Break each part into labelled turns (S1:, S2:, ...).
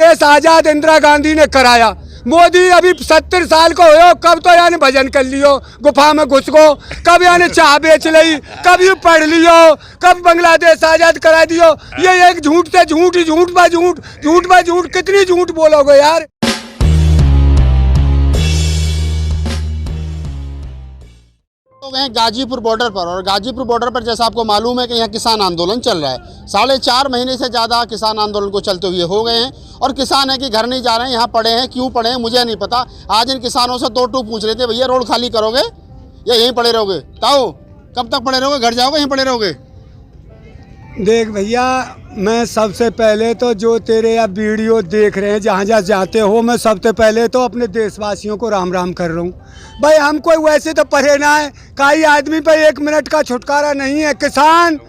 S1: देश आजाद इंदिरा गांधी ने कराया। मोदी अभी 70 साल को हो, कब तो यानी भजन कर लियो, गुफा में घुस गो, कब यानी चाह बेच ली, कब यू पढ़ लियो, कब बांग्लादेश आजाद करा दियो। ये एक झूठ से झूठ, झूठ बा झूठ, झूठ बा झूठ, कितनी झूठ बोलोगे यार।
S2: तो गए गाजीपुर बॉर्डर पर, और गाजीपुर बॉर्डर पर जैसा आपको मालूम है कि यहाँ किसान आंदोलन चल रहा है। 4.5 महीने से ज़्यादा किसान आंदोलन को चलते हुए हो गए हैं, और किसान है कि घर नहीं जा रहे हैं, यहाँ पड़े हैं। क्यों पड़े हैं मुझे नहीं पता। आज इन किसानों से 2 टूक पूछ रहे थे, भैया रोड खाली करोगे या यहीं पड़े रहोगे? ताऊ कब तक पड़े रहोगे? घर जाओगे यहीं पड़े रहोगे?
S1: देख भैया, मैं सबसे पहले तो जो तेरे या वीडियो देख रहे हैं जहाँ जहाँ जाते हो, मैं सबसे पहले तो अपने देशवासियों को राम राम कर रहा हूँ। भाई हम कोई वैसे तो पढ़े ना है, कई आदमी पे 1 मिनट का छुटकारा नहीं है। किसान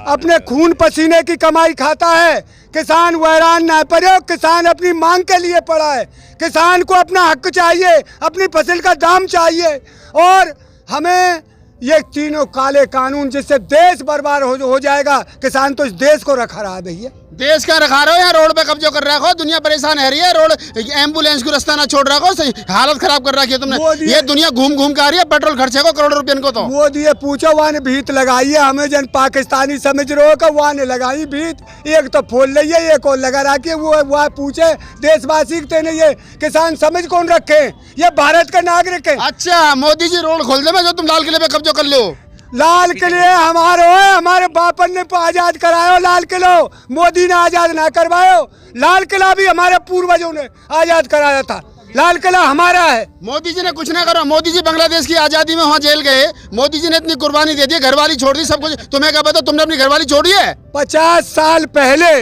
S1: अपने खून पसीने की कमाई खाता है। किसान वैरान ना पड़े, किसान अपनी मांग के लिए पड़ा है। किसान को अपना हक चाहिए, अपनी फसल का दाम चाहिए। और हमें ये तीनों काले कानून जिससे देश बर्बाद हो जाएगा, किसान तो इस देश को रखा रहा है भैया।
S2: देश का रखा रहे हो या रोड पे कब्जा कर रखो? दुनिया परेशान है रही है, रोड एम्बुलेंस को रास्ता ना छोड़ रखो, हालत खराब कर रखी है तुमने। ये दुनिया घूम घूम के आ रही है, पेट्रोल खर्चे को करोड़ों रुपये को। तो
S1: मोदी ये पूछो वहाँ ने भीत लगाई है, हमें जन पाकिस्तानी समझ रहे हो, वहाँ ने लगाई भीत। एक तो फोल रही है, एक और लगा रखी है। वो वहाँ पूछे देशवासी तेने ये किसान समझ कौन रखे? ये भारत का नागरिक है।
S2: अच्छा, मोदी जी रोड खोल दे मैं जो तुम लाल किले पे कब्जा कर लो।
S1: लाल किले हमारे बापन ने आजाद करायो लाल किलो, मोदी ने आजाद ना करवायो। लाल किला भी हमारे पूर्वजों ने आजाद कराया था, लाल किला हमारा है।
S2: मोदी जी ने कुछ ना करो। मोदी जी बांग्लादेश की आजादी में वहाँ जेल गए, मोदी जी ने इतनी कुर्बानी दे दी, घरवाली छोड़ दी, सब कुछ। तुम्हें क्या पता तुमने अपनी घरवाली छोड़ी है?
S1: 50 साल पहले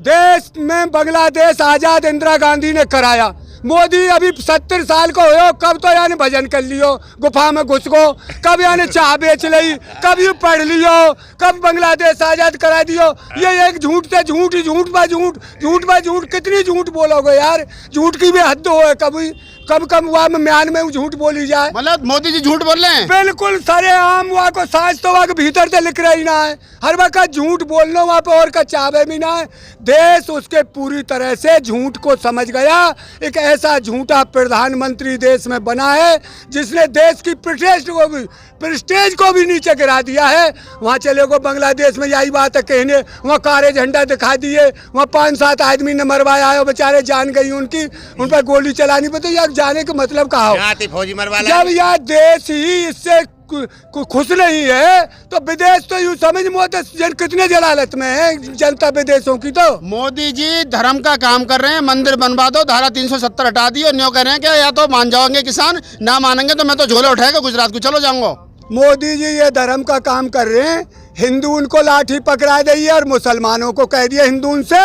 S1: देश में बांग्लादेश आजाद इंदिरा गांधी ने कराया। मोदी अभी 70 साल को हो, कब तो यानी भजन कर लियो, गुफा में घुस गो, कब यानी चाह बेच ली, कब यू पढ़ लियो, कब बांग्लादेश आजाद करा दियो। ये एक झूठ से झूठ, झूठ बा झूठ, झूठ बा झूठ, कितनी झूठ बोलोगे यार। झूठ की भी हद हो, कभी कब वहाँ में म्यान में झूठ बोली जाए।
S2: मतलब मोदी जी झूठ बोल रहे हैं?
S1: बिल्कुल सरेआम। वहाँ को साज तो वहाँ के भीतर से लिख रही ना है, हर वक्त झूठ बोलना वहाँ पे और का चावे भी ना है। देश उसके पूरी तरह से झूठ को समझ गया। एक ऐसा झूठा प्रधानमंत्री देश में बना है जिसने देश की प्रेस्टीज को भी नीचे गिरा दिया है। वहाँ चले गो बांग्लादेश में यही बात है कहने, वहाँ काले झंडा दिखा दिए, वहाँ 5-7 आदमी ने मरवाया है, बेचारे जान गई उनकी, उन पर गोली चलानी पड़ती। यार जाने का मतलब कहा हो? जब यार देश ही इससे खुश नहीं है तो विदेश तो यूँ समझ मोदी कितने जलालत में है जनता विदेशों की। तो मोदी
S2: जी धर्म का काम कर रहे हैं, मंदिर बनवा दो, धारा 370 हटा दी, और न्यो कह रहे हैं कि या तो मान जाओगे किसान, ना मानेंगे तो मैं तो झोले उठाएगा गुजरात को चलो जाऊंगा।
S1: मोदी जी ये धर्म का काम कर रहे हैं। हिंदू उनको लाठी पकड़ा दी है और मुसलमानों को कह दिया हिंदू उनसे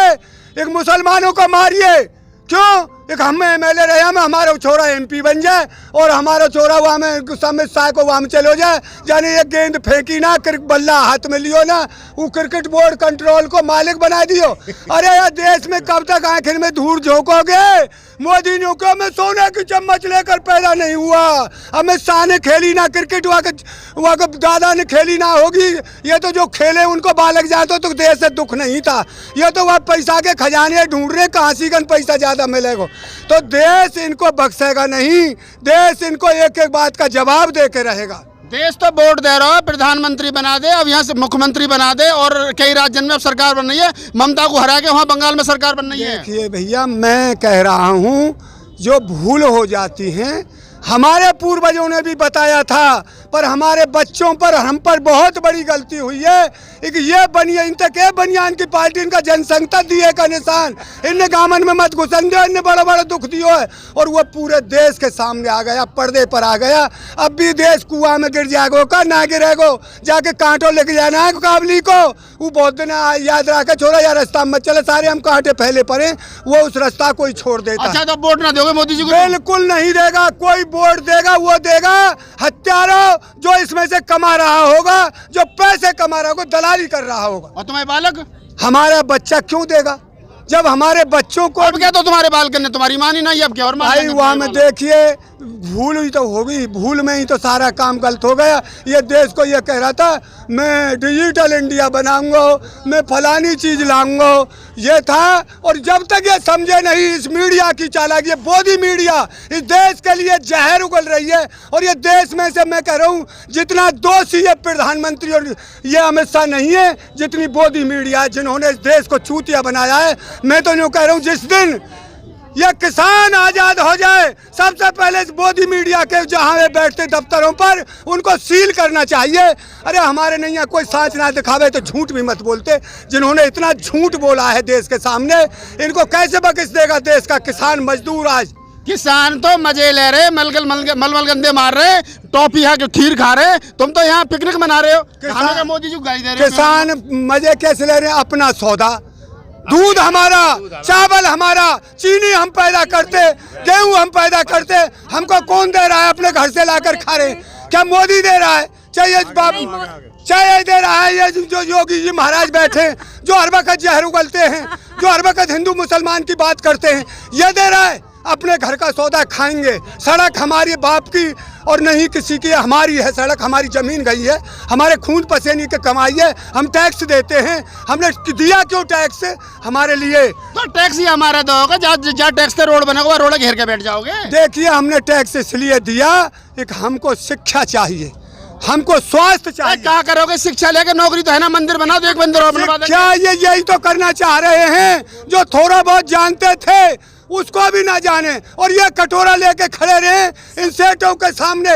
S1: एक मुसलमानों को मारिए। क्यों? एक हम MLA रहे, हम हमारा छोरा MP बन जाए और हमारा छोरा वहाँ में समित शाह को वहाँ में चलो जाए। यानी एक गेंद फेंकी ना, बल्ला हाथ में लियो ना, वो क्रिकेट बोर्ड कंट्रोल को मालिक बना दियो। अरे यार देश में कब तक आखिर में धूल झोंकोगे? मोदी ने कहा मैं सोने की चम्मच लेकर पैदा नहीं हुआ, अमित शाह ने खेली ना क्रिकेट, वहाँ के दादा ने खेली ना होगी। ये तो जो खेले उनको बालक जाते तो देश से दुख नहीं था। ये तो वह पैसा के खजाने ढूंढ रहे, कहाँ सी पैसा ज़्यादा मिलेगा। तो देश इनको बख्शेगा नहीं, देश इनको एक एक बात का जवाब दे के रहेगा।
S2: देश तो वोट दे रहा है, प्रधानमंत्री बना दे, अब यहाँ से मुख्यमंत्री बना दे, और कई राज्यों में अब सरकार बन रही है। ममता को हरा के वहाँ बंगाल में सरकार बन रही है।
S1: देखिए भैया, मैं कह रहा हूँ जो भूल हो जाती हैं, हमारे पूर्वजों ने भी बताया था, पर हमारे बच्चों पर हम पर बहुत बड़ी गलती हुई है। एक ये बनियान तक है, बनियान की पार्टी इनका जनसंख्या दिए का निशान, इनने गामन में मत घुसन दियो, इनने बड़ा बड़ा दुख दियो है, और वो पूरे देश के सामने आ गया, पर्दे पर आ गया। अब भी देश कुआं में गिर जाएगो का ना गिरेगो, जाके कांटो लेके जाना है काबली को। वो बहुत दिन याद रखा छोरा, यार रास्ता मत चले, सारे हम कांटे पहले पड़े, वो उस रास्ता को ही छोड़ देता।
S2: अच्छा, तो वोट ना दोगे मोदी जी को?
S1: बिल्कुल नहीं देगा। कोई वोट देगा वो देगा हत्यारों, जो इसमें से कमा रहा होगा, जो पैसे कमा रहा होगा, दलाली कर रहा होगा।
S2: और तुम्हारे बालक?
S1: हमारा बच्चा क्यों देगा जब हमारे बच्चों को?
S2: अब क्या तो तुम्हारे बालक ने तुम्हारी मानी नहीं, अब क्या और
S1: भाई वहाँ में देखिए भूल ही तो होगी, भूल में ही तो सारा काम गलत हो गया। ये देश को ये कह रहा था मैं डिजिटल इंडिया बनाऊंगा, मैं फलानी चीज़ लाऊंगा, ये था। और जब तक ये समझे नहीं इस मीडिया की चालाकी, ये मोदी मीडिया इस देश के लिए जहर उगल रही है। और ये देश में से मैं कह रहा हूँ जितना दोषी ये प्रधानमंत्री और ये अमित शाह नहीं है जितनी मोदी मीडिया है, जिन्होंने इस देश को चूतिया बनाया है। मैं तो यूँ कह रहा हूँ जिस दिन ये किसान आज़ाद हो जाए सबसे पहले इस मोदी मीडिया के जहाँ वे बैठते दफ्तरों पर उनको सील करना चाहिए। अरे हमारे नहीं है कोई सांच ना दिखावे तो झूठ भी मत बोलते। जिन्होंने इतना झूठ बोला है देश के सामने, इनको कैसे बख्श देगा देश का किसान मजदूर? आज
S2: किसान तो मजे ले रहे, मलमल गंदे मार रहे, टॉफी यहाँ के खीर खा रहे, तुम तो यहाँ पिकनिक मना रहे हो। हमें मोदी जी गाली दे रहे हो।
S1: किसान मजे कैसे ले रहे हैं? अपना सौदा, दूध हमारा, चावल हमारा, चीनी हम पैदा करते, गेहूं हम पैदा करते, हमको कौन दे रहा है? अपने घर से लाकर खा रहे। क्या मोदी दे रहा है? चाहिए बाबू, चाहिए दे रहा है ये जो योगी जी महाराज बैठे जो हर वक्त जहर उगलते हैं, जो हर वक्त हिंदू मुसलमान की बात करते हैं, ये दे रहा है। अपने घर का सौदा खाएंगे। सड़क हमारी बाप की और नहीं किसी की, हमारी है सड़क, हमारी जमीन गई है, हमारे खून पसीने की कमाई है, हम टैक्स देते हैं। हमने दिया क्यों टैक्स? हमारे लिए
S2: तो टैक्स ही हमारा दोगे, जहाँ टैक्स से रोड बनेगा रोड घेर के बैठ जाओगे।
S1: देखिए हमने टैक्स इसलिए दिया, एक हमको शिक्षा चाहिए, हमको स्वास्थ्य चाहिए।
S2: क्या करोगे शिक्षा लेके? नौकरी तो है ना, मंदिर बना दो, एक मंदिर और बनवा दो।
S1: क्या ये यही तो करना चाह रहे हैं? जो थोड़ा बहुत जानते थे उसको भी ना जाने और ये कटोरा लेके खड़े रहे इन सेठों के सामने।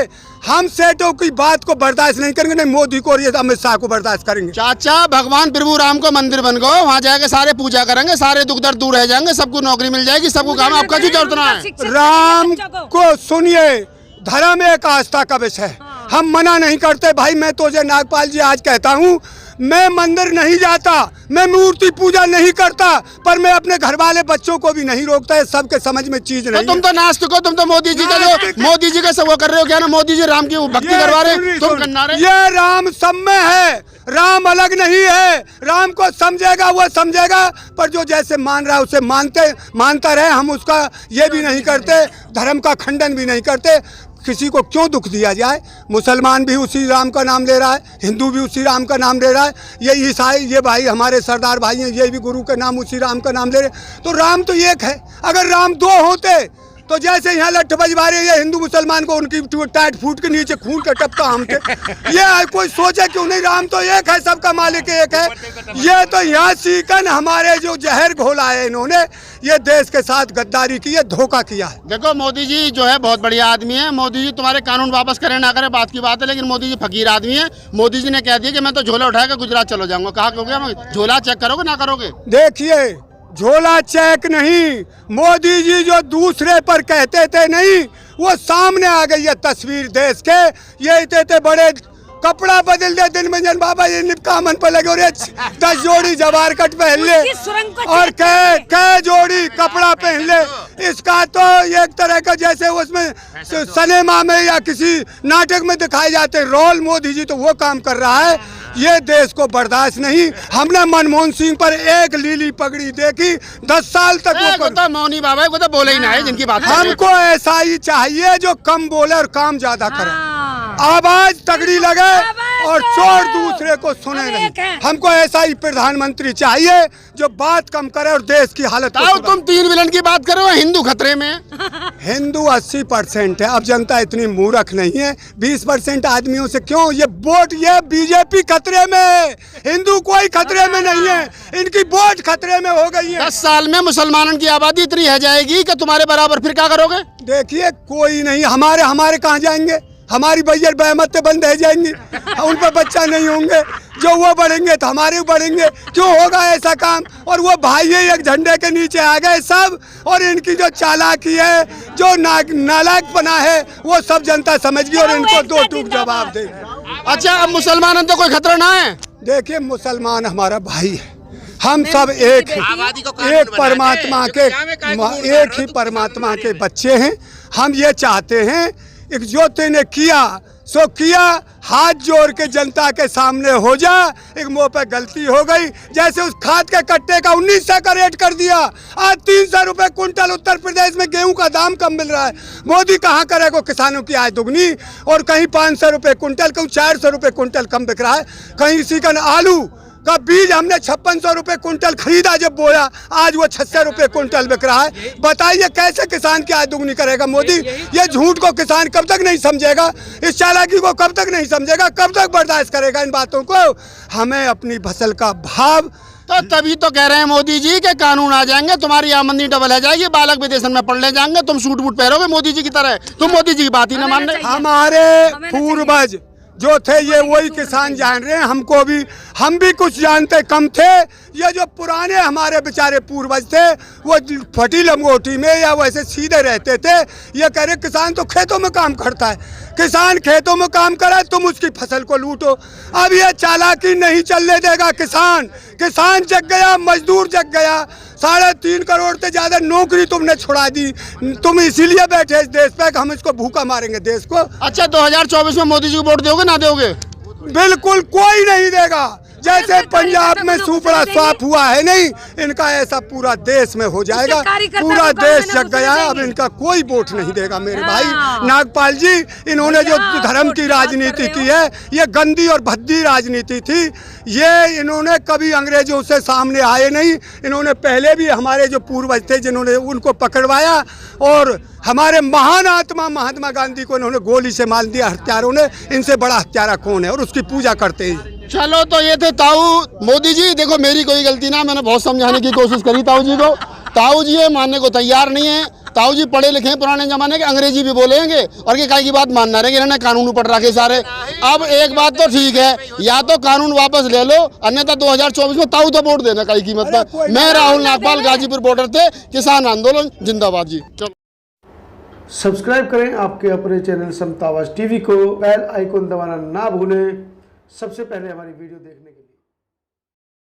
S1: हम सेठों की बात को बर्दाश्त नहीं करेंगे, नहीं मोदी को और ये अमित शाह को बर्दाश्त करेंगे।
S2: चाचा भगवान प्रभु राम को मंदिर बन गो, वहाँ जाके सारे पूजा करेंगे, सारे दुख दर्द दूर रह जाएंगे, सबको नौकरी मिल जाएगी, सबको काम। आपका क्यों जरूरत ना है?
S1: राम को सुनिए, धर्म एक आस्था का विषय है, हम मना नहीं करते। भाई मैं तुझे नागपाल जी आज कहता हूँ, मैं मंदिर नहीं जाता, मैं मूर्ति पूजा नहीं करता, पर मैं अपने घर वाले बच्चों को भी नहीं रोकता। है सबके समझ में चीज नहीं।
S2: तो तुम तो नास्तिक हो, तुम तो मोदी जी का जो मोदी जी का सब वो कर रहे हो। क्या ना मोदी जी राम की भक्ति करवा रहे, तुम करना रहे।
S1: ये राम सब में है, राम अलग नहीं है। राम को समझेगा वो समझेगा, पर जो जैसे मान रहा है उसे मानता रहे। हम उसका ये भी नहीं करते, धर्म का खंडन भी नहीं करते। किसी को क्यों दुख दिया जाए? मुसलमान भी उसी राम का नाम ले रहा है, हिंदू भी उसी राम का नाम ले रहा है, ये ईसाई, ये भाई हमारे सरदार भाई हैं, ये भी गुरु का नाम उसी राम का नाम ले रहे। तो राम तो एक है। अगर राम दो होते तो जैसे यहाँ लठ बजवारे ये हिंदू मुसलमान को उनकी टाट फूट के नीचे खून का टपका हम थे। ये कोई सोचे क्यों नहीं? राम तो एक है, सबका मालिक एक है। ये तो यहाँ सीकन हमारे जो जहर घोला है इन्होंने, ये देश के साथ गद्दारी की है, धोखा किया है।
S2: देखो मोदी जी जो है बहुत बढ़िया आदमी है। मोदी जी तुम्हारे कानून वापस करें ना करें बात की बात है, लेकिन मोदी जी फकीर आदमी है। मोदी जी ने कह दिया कि मैं तो झोला उठाकर गुजरात चलो जाऊंगा। कहा क्योंकि झोला चेक करोगे ना करोगे?
S1: देखिए झोला चेक नहीं, मोदी जी जो दूसरे पर कहते थे नहीं, वो सामने आ गई है तस्वीर देश के। ये इतने बड़े कपड़ा बदल दे दिन में जन बाबा ये निपकामन पर लगे और 10 जोड़ी जवार कट पहन ले और कै जोड़ी कपड़ा पहन ले। इसका तो एक तरह का जैसे उसमें सिनेमा में या किसी नाटक में दिखाए जाते हैं रोल। मोदी जी तो वो काम कर रहा है, ये देश को बर्दाश्त नहीं। हमने मनमोहन सिंह पर एक लीली पगड़ी देखी, 10 साल तक वो
S2: तो मौनी बाबा को तो बोले ही ना है जिनकी बात।
S1: हमको ऐसा ही चाहिए जो कम बोले और काम ज्यादा करे, आवाज तगड़ी लगे और चोर दूसरे को सुने नहीं। हमको ऐसा ही प्रधानमंत्री चाहिए जो बात कम करे और देश की हालत को।
S2: तुम 3 विलन की बात करो, हिंदू खतरे में।
S1: हिंदू 80% है। अब जनता इतनी मूर्ख नहीं है। 20% आदमियों से क्यों ये वोट? ये बीजेपी खतरे में है, हिंदू कोई खतरे में नहीं है। इनकी वोट खतरे में हो गई है।
S2: 10 साल में मुसलमानों की आबादी इतनी रह जाएगी कि तुम्हारे बराबर फिर क्या करोगे?
S1: देखिए कोई नहीं, हमारे कहाँ जाएंगे? हमारी बैयर बेहमतें बंद रह जाएंगी, उन पर बच्चा नहीं होंगे। जो वो बढ़ेंगे तो हमारे बढ़ेंगे। क्यों होगा ऐसा काम? और वो भाई एक झंडे के नीचे आ गए सब, और इनकी जो चालाकी है, जो नालायकपना है, वो सब जनता समझ गई और इनको 2 टूक जवाब देगी।
S2: अच्छा अब मुसलमानों तो कोई खतरा ना है?
S1: देखिए मुसलमान हमारा भाई है, हम सब एक हैं, एक परमात्मा के, एक ही परमात्मा के बच्चे हैं। हम ये चाहते हैं एक जो तूने किया सो किया, हाथ जोड़ के जनता के सामने हो जा। एक मुँह पे गलती हो गई, जैसे उस खाद के कट्टे का 1900 का रेट कर दिया, आज 300 रुपये कुंटल। उत्तर प्रदेश में गेहूं का दाम कम मिल रहा है। मोदी कहाँ करेगा किसानों की आय दुगनी, और कहीं 500 रुपये कुंटल, कहीं 400 रुपये कुंटल कम बिक रहा है। कहीं इसी का आलू का बीज हमने 5600 रुपये कुंटल खरीदा, जब बोया आज वो 600 रुपये कुंटल बिक रहा है। बताइए कैसे किसान की आय दुगनी करेगा मोदी? ये झूठ को किसान कब तक नहीं समझेगा, इस चालाकी को कब तक नहीं समझेगा, कब तक बर्दाश्त करेगा इन बातों को? हमें अपनी फसल का भाव,
S2: तो तभी तो कह रहे हैं मोदी जी के कानून आ जाएंगे, तुम्हारी आमदनी डबल हो जाएगी, बालक विदेशन में पढ़ने जाएंगे, तुम सूट बूट पहनोगे मोदी जी की तरह। तुम मोदी जी की बात ही ना मान रहे।
S1: हमारे पूर्वज जो थे ये वही किसान जान रहे हैं। हमको भी, हम भी कुछ जानते कम थे। ये जो पुराने हमारे बेचारे पूर्वज थे वो फटी लंगोटी में या वैसे सीधे रहते थे। ये कह रहे किसान तो खेतों में काम करता है, किसान खेतों में काम करे, तुम उसकी फसल को लूटो। अब ये चालाकी नहीं चलने देगा किसान। किसान जग गया, मजदूर जग गया। 3.5 करोड़ से ज़्यादा नौकरी तुमने छुड़ा दी। तुम इसीलिए बैठे इस देश पे कि हम इसको भूखा मारेंगे देश को।
S2: अच्छा 2024 में मोदी जी को वोट दोगे ना दोगे?
S1: बिल्कुल कोई नहीं देगा। जैसे पंजाब में सुपड़ा स्वाप हुआ है नहीं, इनका ऐसा पूरा देश में हो जाएगा। पूरा देश जग गया है, अब इनका कोई वोट नहीं देगा मेरे भाई। नागपाल जी, इन्होंने जो धर्म की राजनीति की है ये गंदी और भद्दी राजनीति थी। ये इन्होंने कभी अंग्रेजों से सामने आए नहीं। इन्होंने पहले भी हमारे जो पूर्वज थे जिन्होंने उनको पकड़वाया, और हमारे महान आत्मा महात्मा गांधी को इन्होंने गोली से मार दिया हत्यारों ने। इनसे बड़ा हत्यारा कौन है? और उसकी पूजा करते हैं।
S2: चलो तो ये थे ताऊ मोदी जी। देखो मेरी कोई गलती ना, मैंने बहुत समझाने की कोशिश करी ताऊ जी को। ताऊ जी ये मानने को तैयार नहीं है। ताऊ जी पढ़े लिखे हैं, पुराने जमाने के, अंग्रेजी भी बोलेंगे और ये काय की बात मानना रहेंगे। इन्होंने कानून पढ़ रखे सारे। अब एक बात तो ठीक है, या तो कानून वापस ले लो, अन्यथा 2024 में ताऊ तो वोट देना कई कीमत पर। मैं राहुल नागपाल, गाजीपुर बॉर्डर थे, किसान आंदोलन जिंदाबाद जी। चलो
S3: सब्सक्राइब करें आपके अपने चैनल समता आवाज़ टीवी को, बेल आइकन दबाना ना भूलें सबसे पहले हमारी वीडियो देखने के लिए।